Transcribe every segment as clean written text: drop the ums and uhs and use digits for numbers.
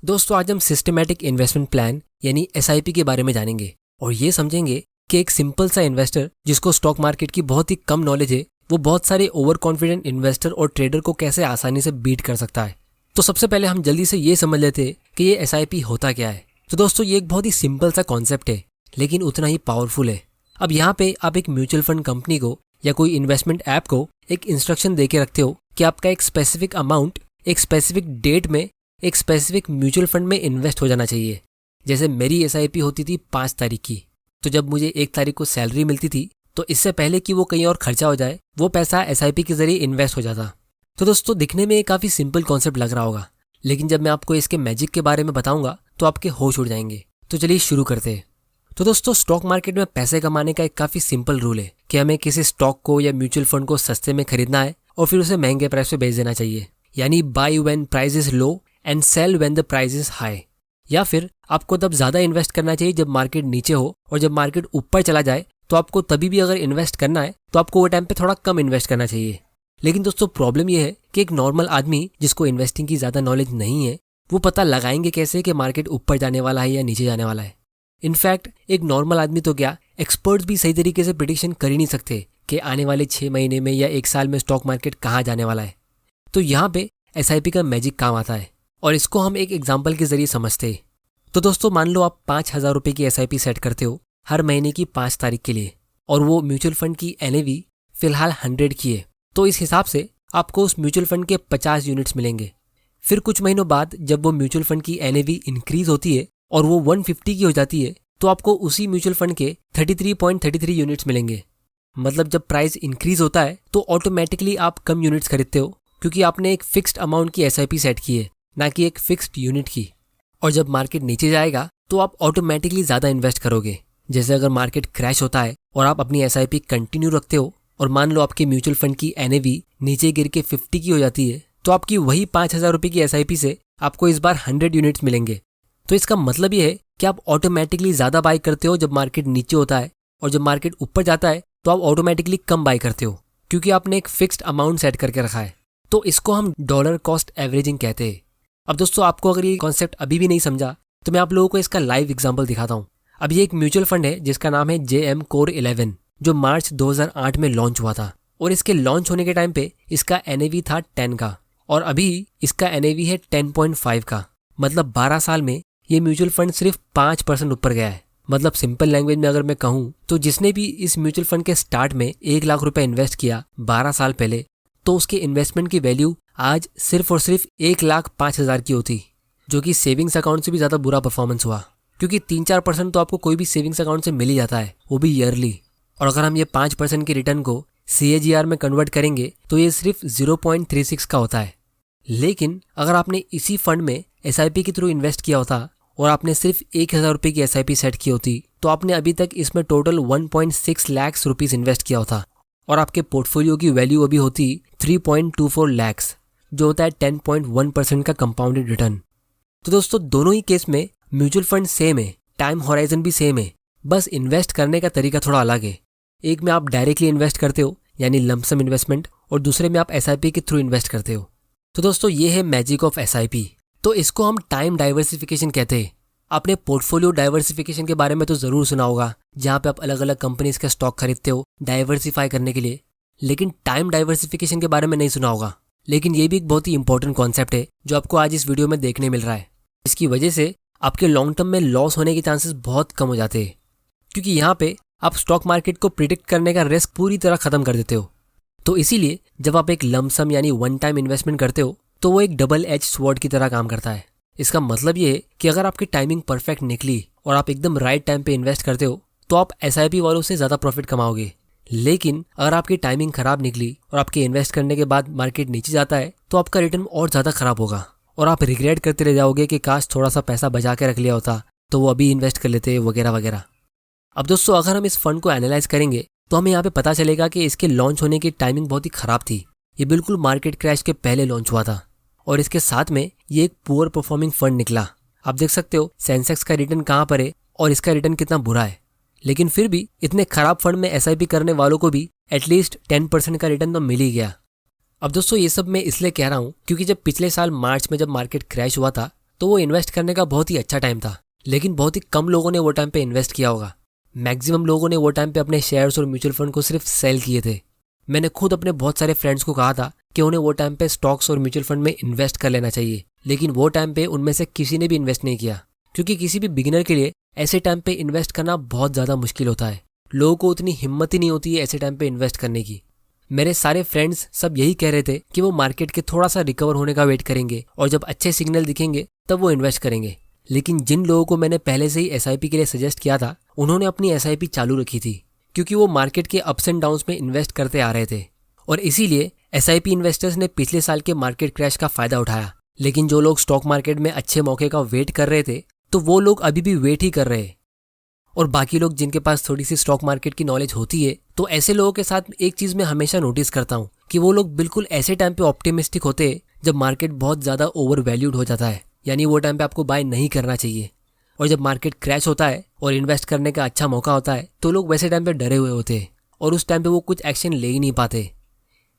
दोस्तों आज हम सिस्टमैटिक इन्वेस्टमेंट प्लान यानी एसआईपी के बारे में जानेंगे और ये समझेंगे कि एक सिंपल सा इन्वेस्टर जिसको स्टॉक मार्केट की बहुत ही कम नॉलेज है वो बहुत सारे ओवर कॉन्फिडेंट इन्वेस्टर और ट्रेडर को कैसे आसानी से बीट कर सकता है। तो सबसे पहले हम जल्दी से ये समझ लेते हैं कि ये एसआईपी होता क्या है। तो दोस्तों ये एक बहुत ही सिंपल सा कॉन्सेप्ट है लेकिन उतना ही पावरफुल है। अब यहाँ पे आप एक म्यूचुअल फंड कंपनी को या कोई इन्वेस्टमेंट ऐप को एक इंस्ट्रक्शन दे के रखते हो कि आपका एक स्पेसिफिक अमाउंट एक स्पेसिफिक डेट में एक स्पेसिफिक म्यूचुअल फंड में इन्वेस्ट हो जाना चाहिए। जैसे मेरी एसआईपी होती थी 5 तारीख की, तो जब मुझे 1 तारीख को सैलरी मिलती थी तो इससे पहले कि वो कहीं और खर्चा हो जाए वो पैसा एसआईपी के जरिए इन्वेस्ट हो जाता। तो दोस्तों दिखने में काफ़ी सिंपल कॉन्सेप्ट लग रहा होगा, लेकिन जब मैं आपको इसके मैजिक के बारे में बताऊंगा तो आपके होश उड़ जाएंगे। तो चलिए शुरू करते हैं। तो दोस्तों स्टॉक मार्केट में पैसे कमाने का एक काफ़ी सिंपल रूल है कि हमें किसी स्टॉक को या म्यूचुअल फंड को सस्ते में खरीदना है और फिर उसे महंगे प्राइस पे बेच देना चाहिए, यानी buy when price is low and sell when the price is high. या फिर आपको तब ज़्यादा इन्वेस्ट करना चाहिए जब मार्केट नीचे हो और जब मार्केट ऊपर चला जाए तो आपको तभी भी अगर इन्वेस्ट करना है तो आपको वो टाइम पे थोड़ा कम इन्वेस्ट करना चाहिए। लेकिन दोस्तों प्रॉब्लम ये है कि एक नॉर्मल आदमी जिसको इन्वेस्टिंग की ज़्यादा नॉलेज नहीं है वो पता लगाएंगे कैसे कि मार्केट ऊपर जाने वाला है या नीचे जाने वाला है। इनफैक्ट एक नॉर्मल आदमी तो क्या एक्सपर्ट्स भी सही तरीके से प्रेडिक्शन कर ही नहीं सकते कि आने वाले 6 महीने में या 1 साल में स्टॉक मार्केट कहाँ जाने वाला है। तो यहाँ पे एसआईपी का मैजिक काम आता है और इसको हम एक एग्जाम्पल के जरिए समझते हैं। तो दोस्तों मान लो आप 5,000 रुपये की एसआईपी सेट करते हो हर महीने की 5 तारीख के लिए और वो म्यूचुअल फंड की एनएवी फिलहाल 100 की है, तो इस हिसाब से आपको उस म्यूचुअल फंड के 50 यूनिट्स मिलेंगे। फिर कुछ महीनों बाद जब वो म्यूचुअल फंड की एनएवी इंक्रीज होती है और वो 150 की हो जाती है तो आपको उसी म्यूचुअल फंड के 33.33 यूनिट्स मिलेंगे। मतलब जब प्राइस इंक्रीज होता है तो ऑटोमेटिकली आप कम यूनिट्स खरीदते हो क्योंकि आपने एक फिक्स्ड अमाउंट की एसआईपी सेट की है, ना कि एक फिक्स्ड यूनिट की। और जब मार्केट नीचे जाएगा तो आप ऑटोमेटिकली ज़्यादा इन्वेस्ट करोगे। जैसे अगर मार्केट क्रैश होता है और आप अपनी एसआईपी कंटिन्यू रखते हो और मान लो आपके म्यूचुअल फंड की एनएवी नीचे गिर के 50 की हो जाती है तो आपकी वही 5,000 रुपये की एसआईपी से आपको इस बार 100 यूनिट्स मिलेंगे। तो इसका मतलब ये है कि आप ऑटोमेटिकली ज़्यादा बाई करते हो जब मार्केट नीचे होता है और जब मार्केट ऊपर जाता है तो आप ऑटोमेटिकली कम बाई करते हो क्योंकि आपने एक फिक्स्ड अमाउंट सेट करके रखा है। तो इसको हम डॉलर कॉस्ट एवरेजिंग कहते हैं। अब दोस्तों आपको अगर ये कॉन्सेप्ट अभी भी नहीं समझा तो मैं आप लोगों को इसका लाइव एग्जांपल दिखाता हूँ। अब ये एक म्यूचुअल फंड है जिसका नाम है JM Core 11 जो मार्च 2008 में लॉन्च हुआ था और इसके लॉन्च होने के टाइम पे इसका एनएवी था 10 का और अभी इसका एनएवी है 10.5 का। मतलब 12 साल में ये म्यूचुअल फंड सिर्फ 5% ऊपर गया है। मतलब सिंपल लैंग्वेज में अगर मैं कहूँ तो जिसने भी इस म्यूचुअल फंड के स्टार्ट में 1 लाख रुपए इन्वेस्ट किया 12 साल पहले तो उसके इन्वेस्टमेंट की वैल्यू आज सिर्फ और सिर्फ 1,05,000 की होती, जो कि सेविंग्स अकाउंट से भी ज़्यादा बुरा परफॉर्मेंस हुआ क्योंकि 3-4% तो आपको कोई भी सेविंग्स अकाउंट से मिल ही जाता है, वो भी ईयरली। और अगर हम ये 5% की रिटर्न को CAGR में कन्वर्ट करेंगे तो ये सिर्फ 0.36 का होता है। लेकिन अगर आपने इसी फंड में एसआईपी के थ्रू इन्वेस्ट किया होता और आपने सिर्फ 1,000 रुपये की एसआईपी सेट की होती तो आपने अभी तक इसमें टोटल 1.6 लाख रुपीस इन्वेस्ट किया होता और आपके पोर्टफोलियो की वैल्यू अभी होती 3.24 लाख, जो होता है 10.1% का कंपाउंडेड रिटर्न। तो दोस्तों दोनों ही केस में म्यूचुअल फंड सेम है, टाइम होराइजन भी सेम है, बस इन्वेस्ट करने का तरीका थोड़ा अलग है। एक में आप डायरेक्टली इन्वेस्ट करते हो यानी लमसम इन्वेस्टमेंट और दूसरे में आप एसआईपी के थ्रू इन्वेस्ट करते हो। तो दोस्तों ये है मैजिक ऑफ एसआईपी। तो इसको हम टाइम डाइवर्सिफिकेशन कहते हैं। आपने पोर्टफोलियो डाइवर्सिफिकेशन के बारे में तो ज़रूर सुना होगा, जहाँ पे आप अलग अलग कंपनीज का स्टॉक खरीदते हो डाइवर्सिफाई करने के लिए, लेकिन टाइम डाइवर्सिफिकेशन के बारे में नहीं सुना होगा। लेकिन ये भी एक बहुत ही इंपॉर्टेंट कॉन्सेप्ट है जो आपको आज इस वीडियो में देखने मिल रहा है। इसकी वजह से आपके लॉन्ग टर्म में लॉस होने के चांसेस बहुत कम हो जाते हैं क्योंकि यहाँ पे आप स्टॉक मार्केट को प्रिडिक्ट करने का रिस्क पूरी तरह खत्म कर देते हो। तो इसीलिए जब आप एक लमसम यानी वन टाइम इन्वेस्टमेंट करते हो तो वो एक डबल एज स्वॉर्ड की तरह काम करता है। इसका मतलब ये है कि अगर आपकी टाइमिंग परफेक्ट निकली और आप एकदम राइट टाइम पे इन्वेस्ट करते हो तो आप एसआईपी वालों से ज़्यादा प्रॉफिट कमाओगे। लेकिन अगर आपकी टाइमिंग खराब निकली और आपके इन्वेस्ट करने के बाद मार्केट नीचे जाता है तो आपका रिटर्न और ज़्यादा खराब होगा और आप रिग्रेट करते रह जाओगे कि काश थोड़ा सा पैसा बचा के रख लिया होता तो वो अभी इन्वेस्ट कर लेते वगैरह वगैरह। अब दोस्तों अगर हम इस फंड को एनालाइज करेंगे तो हमें यहाँ पे पता चलेगा कि इसके लॉन्च होने की टाइमिंग बहुत ही खराब थी। ये बिल्कुल मार्केट क्रैश के पहले लॉन्च हुआ था और इसके साथ में ये एक पुअर परफॉर्मिंग फंड निकला। आप देख सकते हो सेंसेक्स का रिटर्न कहाँ पर है और इसका रिटर्न कितना बुरा है। लेकिन फिर भी इतने खराब फंड में एसआईपी करने वालों को भी एटलीस्ट 10% का रिटर्न तो मिल ही गया। अब दोस्तों ये सब मैं इसलिए कह रहा हूँ क्योंकि जब पिछले साल मार्च में जब मार्केट क्रैश हुआ था तो वो इन्वेस्ट करने का बहुत ही अच्छा टाइम था, लेकिन बहुत ही कम लोगों ने वो टाइम पे इन्वेस्ट किया होगा। मैक्सिमम लोगों ने वो टाइम पे अपने शेयर्स और म्यूचुअल फंड को सिर्फ सेल किए थे। मैंने खुद अपने बहुत सारे फ्रेंड्स को कहा था कि उन्हें वो टाइम पे स्टॉक्स और म्यूचुअल फंड में इन्वेस्ट कर लेना चाहिए, लेकिन वो टाइम पे उनमें से किसी ने भी इन्वेस्ट नहीं किया, क्योंकि किसी भी बिगिनर के लिए ऐसे टाइम पे इन्वेस्ट करना बहुत ज़्यादा मुश्किल होता है। लोगों को उतनी हिम्मत ही नहीं होती है ऐसे टाइम पे इन्वेस्ट करने की। मेरे सारे फ्रेंड्स सब यही कह रहे थे कि वो मार्केट के थोड़ा सा रिकवर होने का वेट करेंगे और जब अच्छे सिग्नल दिखेंगे तब वो इन्वेस्ट करेंगे। लेकिन जिन लोगों को मैंने पहले से ही एसआईपी के लिए सजेस्ट किया था, उन्होंने अपनी एसआईपी चालू रखी थी, क्योंकि वो मार्केट के अप्स एंड डाउन्स में इन्वेस्ट करते आ रहे थे। और इसीलिए एसआईपी इन्वेस्टर्स ने पिछले साल के मार्केट क्रैश का फायदा उठाया। लेकिन जो लोग स्टॉक मार्केट में अच्छे मौके का वेट कर रहे थे, तो वो लोग अभी भी वेट ही कर रहे हैं। और बाकी लोग जिनके पास थोड़ी सी स्टॉक मार्केट की नॉलेज होती है, तो ऐसे लोगों के साथ एक चीज़ मैं हमेशा नोटिस करता हूँ कि वो लोग बिल्कुल ऐसे टाइम पे ऑप्टिमिस्टिक होते हैं जब मार्केट बहुत ज़्यादा ओवर वैल्यूड हो जाता है, यानी वो टाइम पे आपको बाय नहीं करना चाहिए। और जब मार्केट क्रैश होता है और इन्वेस्ट करने का अच्छा मौका होता है, तो लोग वैसे टाइम पे डरे हुए होते हैं और उस टाइम पे वो कुछ एक्शन ले ही नहीं पाते।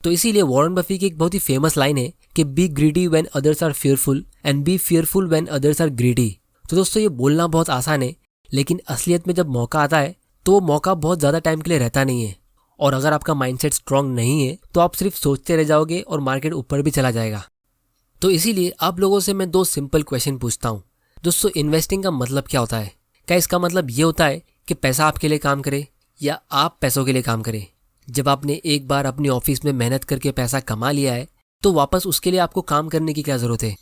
तो इसीलिए वॉरेन बफे की एक बहुत ही फेमस लाइन है कि be greedy when others are fearful and be fearful when others are greedy. तो दोस्तों, ये बोलना बहुत आसान है, लेकिन असलियत में जब मौका आता है तो वो मौका बहुत ज़्यादा टाइम के लिए रहता नहीं है। और अगर आपका माइंडसेट स्ट्रांग नहीं है तो आप सिर्फ सोचते रह जाओगे और मार्केट ऊपर भी चला जाएगा। तो इसीलिए आप लोगों से मैं 2 सिंपल क्वेश्चन पूछता हूँ। दोस्तों, इन्वेस्टिंग का मतलब क्या होता है? क्या इसका मतलब ये होता है कि पैसा आपके लिए काम करे या आप पैसों के लिए काम करें? जब आपने एक बार अपनी ऑफिस में मेहनत करके पैसा कमा लिया है, तो वापस उसके लिए आपको काम करने की क्या ज़रूरत है?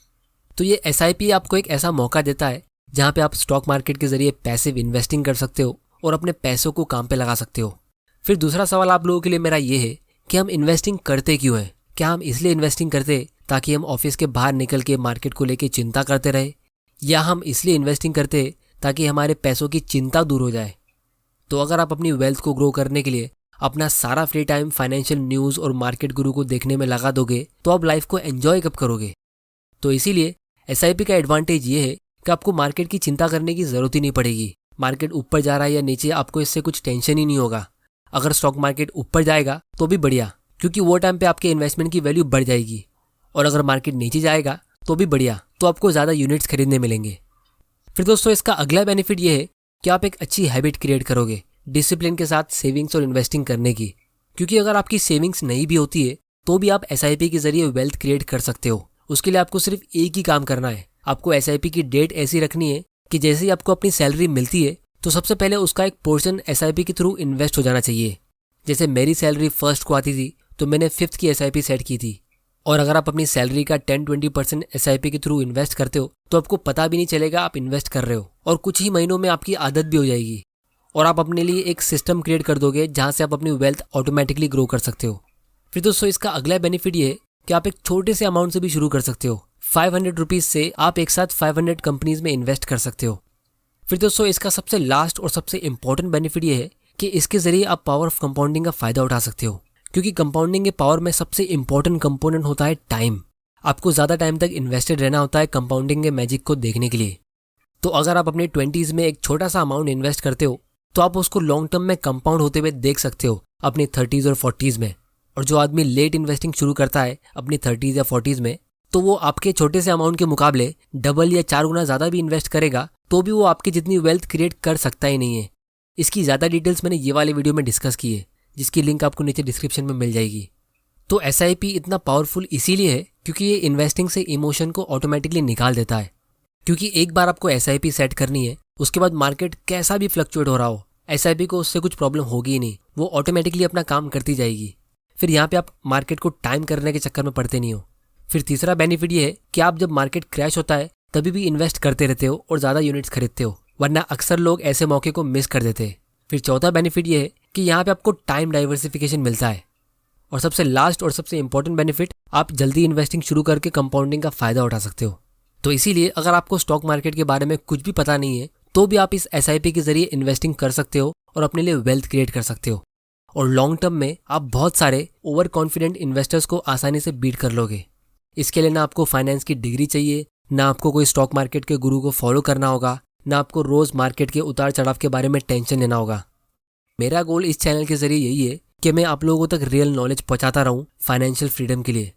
तो ये एसआईपी आपको एक ऐसा मौका देता है जहाँ पे आप स्टॉक मार्केट के जरिए पैसिव इन्वेस्टिंग कर सकते हो और अपने पैसों को काम पे लगा सकते हो। फिर दूसरा सवाल आप लोगों के लिए मेरा ये है कि हम इन्वेस्टिंग करते क्यों हैं? क्या हम इसलिए इन्वेस्टिंग करते ताकि हम ऑफिस के बाहर निकल के मार्केट को लेके चिंता करते रहे, या हम इसलिए इन्वेस्टिंग करते ताकि हमारे पैसों की चिंता दूर हो जाए? तो अगर आप अपनी वेल्थ को ग्रो करने के लिए अपना सारा फ्री टाइम फाइनेंशियल न्यूज़ और मार्केट गुरु को देखने में लगा दोगे, तो आप लाइफ को एंजॉय कब करोगे? तो इसीलिए एसआईपी का एडवांटेज ये है कि आपको मार्केट की चिंता करने की ज़रूरत ही नहीं पड़ेगी। मार्केट ऊपर जा रहा है या नीचे, आपको इससे कुछ टेंशन ही नहीं होगा। अगर स्टॉक मार्केट ऊपर जाएगा तो भी बढ़िया, क्योंकि वो टाइम पे आपके इन्वेस्टमेंट की वैल्यू बढ़ जाएगी। और अगर मार्केट नीचे जाएगा तो भी बढ़िया, तो आपको ज़्यादा यूनिट्स खरीदने मिलेंगे। फिर दोस्तों, इसका अगला बेनिफिट ये है कि आप एक अच्छी हैबिट क्रिएट करोगे डिसिप्लिन के साथ सेविंग्स और इन्वेस्टिंग करने की। क्योंकि अगर आपकी सेविंग्स नहीं भी होती है तो भी आप एसआईपी के जरिए वेल्थ क्रिएट कर सकते हो। उसके लिए आपको सिर्फ एक ही काम करना है। आपको एसआईपी की डेट ऐसी रखनी है कि जैसे ही आपको अपनी सैलरी मिलती है तो सबसे पहले उसका एक पोर्शन एसआईपी के थ्रू इन्वेस्ट हो जाना चाहिए। जैसे मेरी सैलरी 1st को आती थी तो मैंने 5th की एसआईपी सेट की थी। और अगर आप अपनी सैलरी का 10-20% एसआईपी के थ्रू इन्वेस्ट करते हो तो आपको पता भी नहीं चलेगा आप इन्वेस्ट कर रहे हो, और कुछ ही महीनों में आपकी आदत भी हो जाएगी और आप अपने लिए एक सिस्टम क्रिएट कर दोगे जहाँ से आप अपनी वेल्थ ऑटोमेटिकली ग्रो कर सकते हो। फिर दोस्तों, इसका अगला बेनिफिट ये है कि आप एक छोटे से अमाउंट से भी शुरू कर सकते हो। 500 रुपीज़ से आप एक साथ 500 कंपनीज में इन्वेस्ट कर सकते हो। फिर दोस्तों, इसका सबसे लास्ट और सबसे इंपॉर्टेंट बेनिफिट ये है कि इसके जरिए आप पावर ऑफ कंपाउंडिंग का फायदा उठा सकते हो। क्योंकि कंपाउंडिंग के पावर में सबसे इंपॉर्टेंट कंपोनेंट होता है टाइम। आपको ज़्यादा टाइम तक इन्वेस्टेड रहना होता है कंपाउंडिंग के मैजिक को देखने के लिए। तो अगर आप अपने 20s में एक छोटा सा अमाउंट इन्वेस्ट करते हो तो आप उसको लॉन्ग टर्म में कंपाउंड होते हुए देख सकते हो अपनी 30s और 40s में। और जो आदमी लेट इन्वेस्टिंग शुरू करता है अपनी 30s या 40s में, तो वो आपके छोटे से अमाउंट के मुकाबले डबल या 4 गुना ज़्यादा भी इन्वेस्ट करेगा तो भी वो आपकी जितनी वेल्थ क्रिएट कर सकता ही नहीं है। इसकी ज़्यादा डिटेल्स मैंने ये वाले वीडियो में डिस्कस की है, जिसकी लिंक आपको नीचे डिस्क्रिप्शन में मिल जाएगी। तो एसआईपी इतना पावरफुल इसीलिए है क्योंकि ये इन्वेस्टिंग से इमोशन को ऑटोमेटिकली निकाल देता है। क्योंकि एक बार आपको एसआईपी सेट करनी है, उसके बाद मार्केट कैसा भी फ्लक्चुएट हो रहा हो, एसआईपी को उससे कुछ प्रॉब्लम होगी ही नहीं, वो ऑटोमेटिकली अपना काम करती जाएगी। फिर यहाँ पे आप मार्केट को टाइम करने के चक्कर में पड़ते नहीं हो। फिर तीसरा बेनिफिट ये है कि आप जब मार्केट क्रैश होता है तभी भी इन्वेस्ट करते रहते हो और ज़्यादा यूनिट्स खरीदते हो, वरना अक्सर लोग ऐसे मौके को मिस कर देते हैं। फिर चौथा बेनिफिट ये है कि यहाँ पे आपको टाइम डाइवर्सिफिकेशन मिलता है। और सबसे लास्ट और सबसे इंपॉर्टेंट बेनिफिट, आप जल्दी इन्वेस्टिंग शुरू करके कंपाउंडिंग का फायदा उठा सकते हो। तो इसीलिए अगर आपको स्टॉक मार्केट के बारे में कुछ भी पता नहीं है तो भी आप इस एसआईपी के जरिए इन्वेस्टिंग कर सकते हो और अपने लिए वेल्थ क्रिएट कर सकते हो। और लॉन्ग टर्म में आप बहुत सारे ओवर कॉन्फिडेंट इन्वेस्टर्स को आसानी से बीट कर लोगे। इसके लिए ना आपको फाइनेंस की डिग्री चाहिए, ना आपको कोई स्टॉक मार्केट के गुरु को फॉलो करना होगा, ना आपको रोज मार्केट के उतार चढ़ाव के बारे में टेंशन लेना होगा। मेरा गोल इस चैनल के जरिए यही है कि मैं आप लोगों तक रियल नॉलेज पहुंचाता रहूं फाइनेंशियल फ्रीडम के लिए।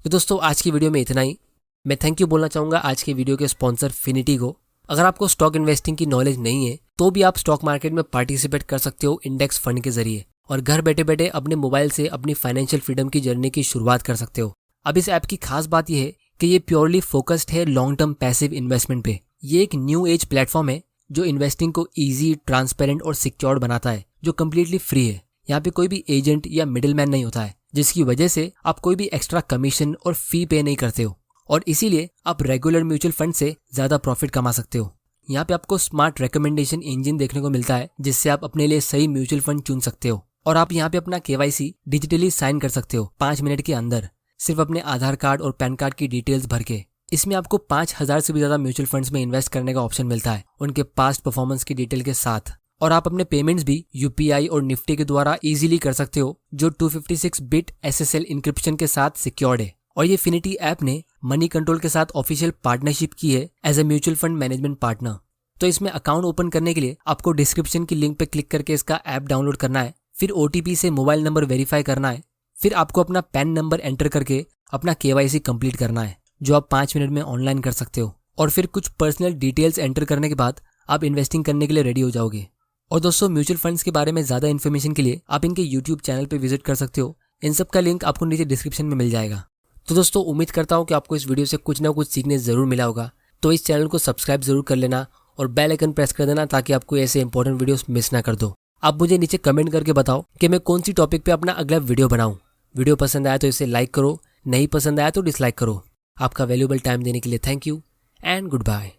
तो दोस्तों, आज की वीडियो में इतना ही। मैं थैंक यू बोलना चाहूँगा आज के वीडियो के स्पॉन्सर फिनिटी को। अगर आपको स्टॉक इन्वेस्टिंग की नॉलेज नहीं है तो भी आप स्टॉक मार्केट में पार्टिसिपेट कर सकते हो इंडेक्स फंड के जरिए, और घर बैठे बैठे अपने मोबाइल से अपनी फाइनेंशियल फ्रीडम की जर्नी की शुरुआत कर सकते हो। अब इस ऐप की खास बात यह है कि ये प्योरली फोकस्ड है लॉन्ग टर्म पैसिव इन्वेस्टमेंट पे। ये एक न्यू एज प्लेटफॉर्म है जो इन्वेस्टिंग को ईजी, ट्रांसपेरेंट और सिक्योर्ड बनाता है, जो कम्प्लीटली फ्री है। यहाँ पे कोई भी एजेंट या मिडिल मैन नहीं होता है, जिसकी वजह से आप कोई भी एक्स्ट्रा कमीशन और फी पे नहीं करते हो, और इसीलिए आप रेगुलर म्यूचुअल फंड से ज्यादा प्रॉफिट कमा सकते हो। यहाँ पे आपको स्मार्ट रिकमेंडेशन इंजन देखने को मिलता है, जिससे आप अपने लिए सही म्यूचुअल फंड चुन सकते हो। और आप यहाँ पे अपना KYC डिजिटली साइन कर सकते हो 5 मिनट के अंदर, सिर्फ अपने आधार कार्ड और पैन कार्ड की डिटेल्स भर के। इसमें आपको 5,000 से भी ज्यादा म्यूचुअल फंड्स में इन्वेस्ट करने का ऑप्शन मिलता है, उनके पास्ट परफॉर्मेंस की डिटेल के साथ। और आप अपने पेमेंट्स भी UPI और निफ्टी के द्वारा इजीली कर सकते हो, जो 256 बिट SSL इंक्रिप्शन के साथ सिक्योर्ड है। और ये फिनिटी ऐप ने मनी कंट्रोल के साथ ऑफिशियल पार्टनरशिप की है as a mutual fund management partner. तो इसमें अकाउंट ओपन करने के लिए आपको डिस्क्रिप्शन की लिंक पे क्लिक करके इसका ऐप डाउनलोड करना है, फिर OTP से मोबाइल नंबर वेरीफाई करना है, फिर आपको अपना पैन नंबर एंटर करके अपना KYC कंप्लीट करना है, जो आप 5 मिनट में ऑनलाइन कर सकते हो। और फिर कुछ पर्सनल डिटेल्स एंटर करने के बाद आप इन्वेस्टिंग करने के लिए रेडी हो जाओगे। और दोस्तों, म्यूचुअल फंड्स के बारे में ज़्यादा इन्फॉर्मेशन के लिए आप इनके YouTube चैनल पे विजिट कर सकते हो। इन सब का लिंक आपको नीचे डिस्क्रिप्शन में मिल जाएगा। तो दोस्तों, उम्मीद करता हूँ कि आपको इस वीडियो से कुछ ना कुछ सीखने ज़रूर मिला होगा। तो इस चैनल को सब्सक्राइब ज़रूर कर लेना और बेल आइकन प्रेस कर देना, ताकि आपको ऐसे इंपॉर्टेंट वीडियोस मिस ना कर दो। आप मुझे नीचे कमेंट करके बताओ कि मैं कौन सी टॉपिक पे अपना अगला वीडियो बनाऊं। वीडियो पसंद आया तो इसे लाइक करो, नहीं पसंद आया तो डिसलाइक करो। आपका वैल्यूएबल टाइम देने के लिए thank you and good bye.